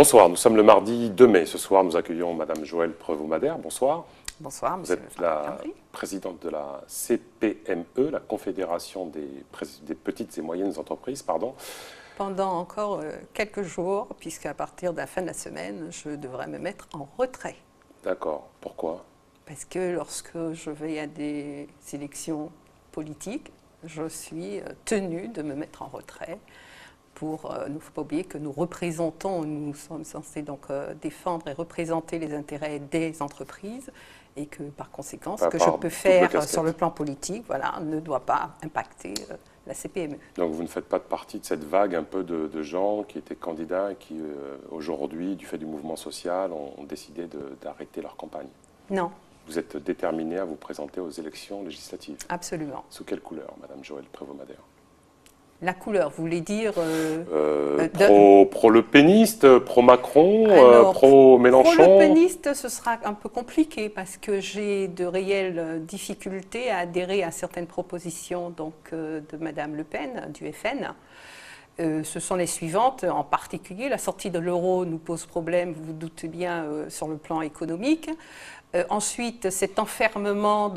Bonsoir, nous sommes le mardi 2 mai. Ce soir, nous accueillons Madame Joëlle Prevost-Madère. Bonsoir. Bonsoir, Vous monsieur. êtes la présidente de la CPME, la Confédération des petites et moyennes entreprises. Pendant encore quelques jours, puisqu'à partir de la fin de la semaine, je devrais me mettre en retrait. D'accord. Pourquoi? Parce que lorsque je vais à des élections politiques, je suis tenue de me mettre en retrait. Il ne faut pas oublier que nous sommes censés donc défendre et représenter les intérêts des entreprises et que par conséquent, ce que je peux faire sur le plan politique ne doit pas impacter la CPME. Donc vous ne faites pas partie de cette vague un peu de gens qui étaient candidats et qui aujourd'hui, du fait du mouvement social, ont décidé d'arrêter leur campagne? Non. Vous êtes déterminée à vous présenter aux élections législatives? Absolument. Sous quelle couleur, Madame Joëlle Prevost-Madère? La couleur, vous voulez dire pro-Le Peniste, pro-Macron, pro-Mélenchon? Pro-Le Peniste, ce sera un peu compliqué parce que j'ai de réelles difficultés à adhérer à certaines propositions de Madame Le Pen, du FN. Ce sont les suivantes, en particulier la sortie de l'euro nous pose problème, vous vous doutez bien, sur le plan économique. Ensuite, cet enfermement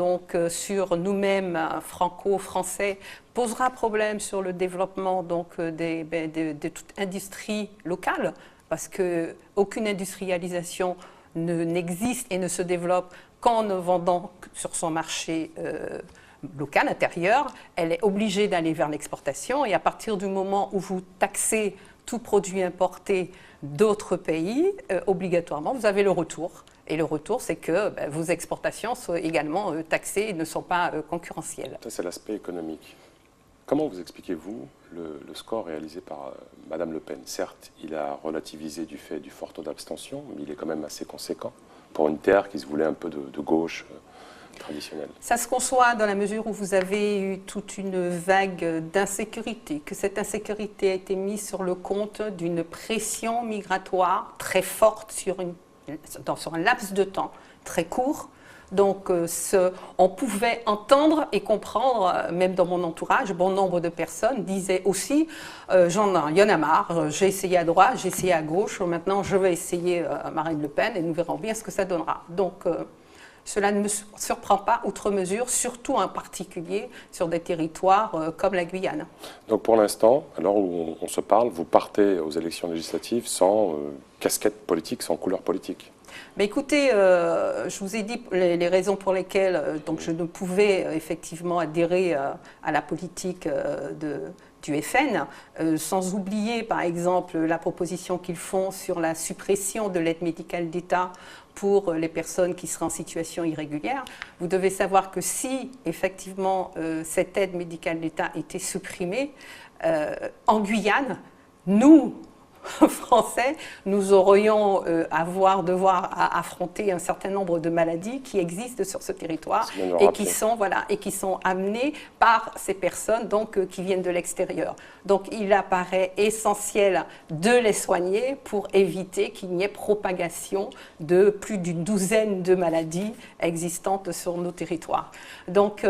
sur nous-mêmes, franco-français, posera problème sur le développement de toute industrie locale, parce qu'aucune industrialisation n'existe et ne se développe qu'en ne vendant sur son marché local, intérieur. Elle est obligée d'aller vers l'exportation, et à partir du moment où vous taxez tout produit importé d'autres pays, obligatoirement, vous avez le retour. Et le retour, c'est que vos exportations sont également taxées et ne sont pas concurrentielles. Ça, c'est l'aspect économique. Comment vous expliquez-vous le score réalisé par Madame Le Pen? Certes, il a relativisé du fait du fort taux d'abstention, mais il est quand même assez conséquent pour une terre qui se voulait un peu de gauche traditionnelle. Ça se conçoit dans la mesure où vous avez eu toute une vague d'insécurité, que cette insécurité a été mise sur le compte d'une pression migratoire très forte sur un laps de temps très court. Donc, on pouvait entendre et comprendre, même dans mon entourage, bon nombre de personnes disaient aussi il y en a marre, j'ai essayé à droite, j'ai essayé à gauche, maintenant je vais essayer Marine Le Pen et nous verrons bien ce que ça donnera. Donc, cela ne me surprend pas outre mesure, surtout en particulier sur des territoires comme la Guyane. Donc pour l'instant, à l'heure où on se parle, vous partez aux élections législatives sans casquette politique, sans couleur politique? Mais écoutez, je vous ai dit les raisons pour lesquelles je ne pouvais effectivement adhérer à la politique du FN, sans oublier par exemple la proposition qu'ils font sur la suppression de l'aide médicale d'État pour les personnes qui seraient en situation irrégulière. Vous devez savoir que si effectivement cette aide médicale d'État était supprimée, en Guyane, nous, Français, nous aurions devoir affronter un certain nombre de maladies qui existent sur ce territoire et qui sont amenées par ces personnes qui viennent de l'extérieur. Donc il apparaît essentiel de les soigner pour éviter qu'il n'y ait propagation de plus d'une douzaine de maladies existantes sur nos territoires. Donc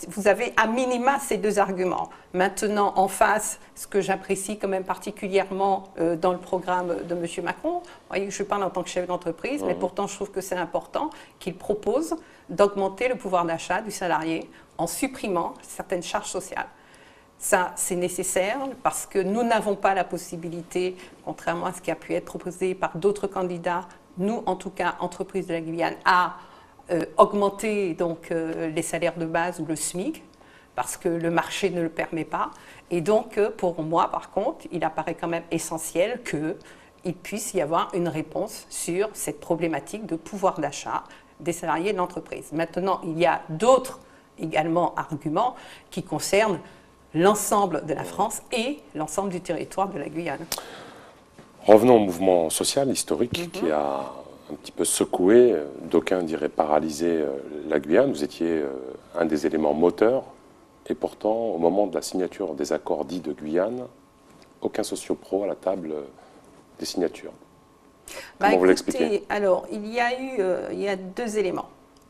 vous avez à minima ces deux arguments. Maintenant, en face, ce que j'apprécie quand même particulièrement dans le programme de M. Macron, vous voyez, je parle en tant que chef d'entreprise, mais pourtant je trouve que c'est important qu'il propose d'augmenter le pouvoir d'achat du salarié en supprimant certaines charges sociales. Ça, c'est nécessaire parce que nous n'avons pas la possibilité, contrairement à ce qui a pu être proposé par d'autres candidats, nous, en tout cas, entreprises de la Guyane, à augmenter les salaires de base ou le SMIC, parce que le marché ne le permet pas. Et donc, pour moi, par contre, il apparaît quand même essentiel qu'il puisse y avoir une réponse sur cette problématique de pouvoir d'achat des salariés de l'entreprise. Maintenant, il y a d'autres également arguments qui concernent l'ensemble de la France et l'ensemble du territoire de la Guyane. Revenons au mouvement social historique qui a un petit peu secoué, d'aucuns diraient paralysé la Guyane. Vous étiez un des éléments moteurs. Et pourtant, au moment de la signature des accords dits de Guyane, aucun socio-pro à la table des signatures. Comment vous l'expliquez? Alors, il y a deux éléments.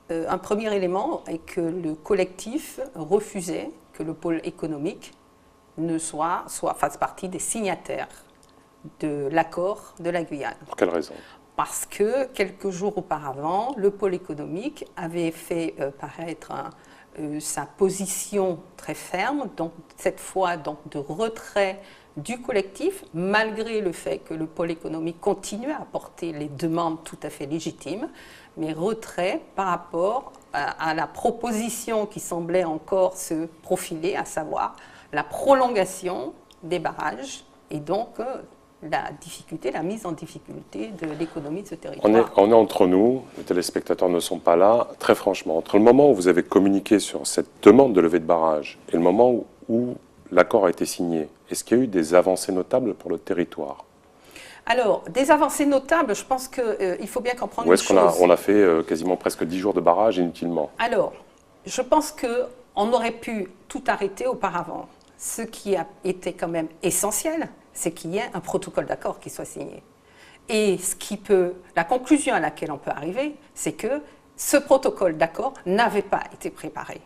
Un premier élément est que le collectif refusait que le pôle économique fasse partie des signataires de l'accord de la Guyane. Pour quelle raison? Parce que quelques jours auparavant, le pôle économique avait fait paraître sa position très ferme, donc cette fois donc, de retrait du collectif, malgré le fait que le pôle économique continuait à porter les demandes tout à fait légitimes, mais retrait par rapport à la proposition qui semblait encore se profiler, à savoir la prolongation des barrages et donc la mise en difficulté de l'économie de ce territoire. On est entre nous, les téléspectateurs ne sont pas là. Très franchement, entre le moment où vous avez communiqué sur cette demande de levée de barrage et le moment où l'accord a été signé, est-ce qu'il y a eu des avancées notables pour le territoire? Alors, des avancées notables, je pense qu'il faut bien comprendre une chose. Ou est-ce qu'on a fait quasiment presque 10 jours de barrage inutilement? Alors, je pense qu'on aurait pu tout arrêter auparavant. Ce qui a été quand même essentiel, c'est qu'il y ait un protocole d'accord qui soit signé. Et la conclusion à laquelle on peut arriver, c'est que ce protocole d'accord n'avait pas été préparé.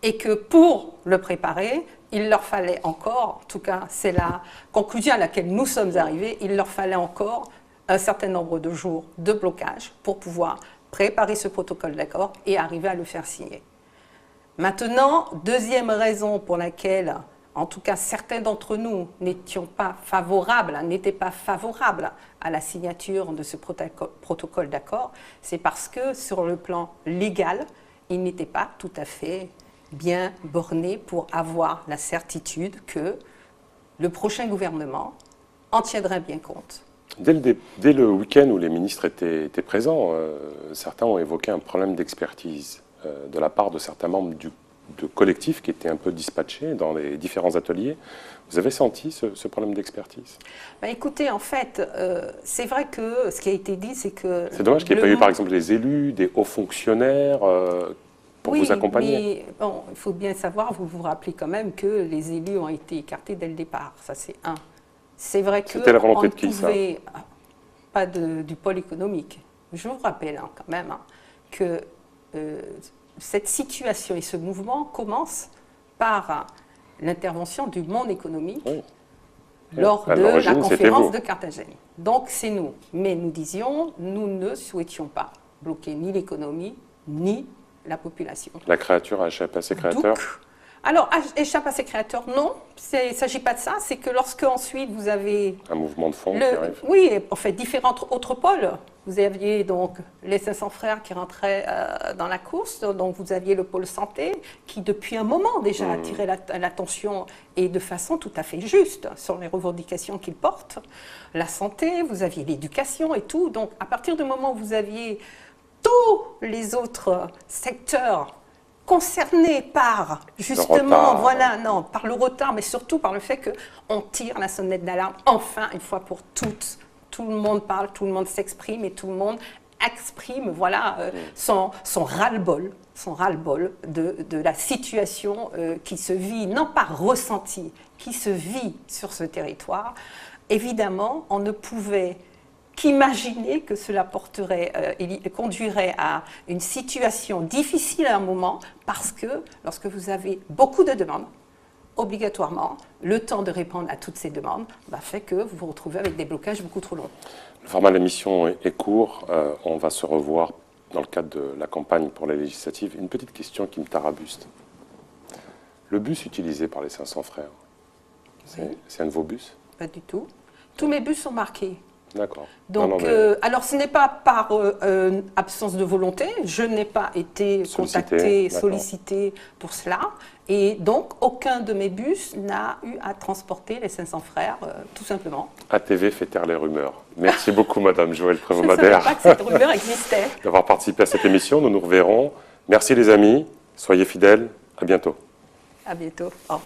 Et que pour le préparer, il leur fallait encore, en tout cas c'est la conclusion à laquelle nous sommes arrivés, il leur fallait encore un certain nombre de jours de blocage pour pouvoir préparer ce protocole d'accord et arriver à le faire signer. Maintenant, deuxième raison pour laquelle, en tout cas certains d'entre nous n'étaient pas favorables à la signature de ce protocole d'accord, c'est parce que sur le plan légal, il n'était pas tout à fait bien borné pour avoir la certitude que le prochain gouvernement en tiendrait bien compte. Dès le week-end où les ministres étaient présents, certains ont évoqué un problème d'expertise de la part de certains membres de collectifs qui étaient un peu dispatchés dans les différents ateliers. Vous avez senti ce problème d'expertise? Écoutez, en fait, c'est vrai que ce qui a été dit, c'est que... C'est dommage qu'il n'y ait pas eu, par exemple, des élus, des hauts fonctionnaires pour vous accompagner. Oui, mais bon, il faut bien savoir, vous vous rappelez quand même que les élus ont été écartés dès le départ. Ça, c'est un. C'est vrai que... C'était la volonté de qui, ça? Pas du pôle économique. Je vous rappelle quand même que cette situation et ce mouvement commencent par l'intervention du monde économique lors de la conférence de Carthagène. Donc c'est nous. Mais nous disions, nous ne souhaitions pas bloquer ni l'économie, ni la population. La créature a échappé à ses créateurs? Alors, échappe à ses créateurs, non. Il ne s'agit pas de ça. C'est que lorsque ensuite vous avez... Un mouvement de fond qui arrive. Oui, en fait, différents autres pôles. Vous aviez donc les 500 frères qui rentraient dans la course. Donc vous aviez le pôle santé qui, depuis un moment déjà, attirait l'attention et de façon tout à fait juste sur les revendications qu'ils portent. La santé, vous aviez l'éducation et tout. Donc à partir du moment où vous aviez tous les autres secteurs concernés par, justement, par le retard, mais surtout par le fait qu'on tire la sonnette d'alarme, enfin, une fois pour toutes. Tout le monde parle, tout le monde s'exprime et tout le monde exprime son ras-le-bol de la situation qui se vit, non pas ressentie, qui se vit sur ce territoire. Évidemment, on ne pouvait qu'imaginer que cela conduirait à une situation difficile à un moment, parce que lorsque vous avez beaucoup de demandes, obligatoirement, le temps de répondre à toutes ces demandes fait que vous vous retrouvez avec des blocages beaucoup trop longs. Le format de l'émission est court. On va se revoir dans le cadre de la campagne pour les législatives. Une petite question qui me tarabuste. Le bus utilisé par les 500 frères, c'est un de vos bus? Pas du tout. Tous mes bus sont marqués. D'accord. Donc, alors ce n'est pas par absence de volonté, je n'ai pas été contactée, sollicitée pour cela, et donc aucun de mes bus n'a eu à transporter les 500 frères, tout simplement. ATV fait taire les rumeurs. Merci beaucoup, Madame Joëlle Prévost-Madère. Je ne savais pas que cette rumeur existait. D'avoir participé à cette émission, nous nous reverrons. Merci les amis, soyez fidèles, à bientôt. À bientôt. Au revoir.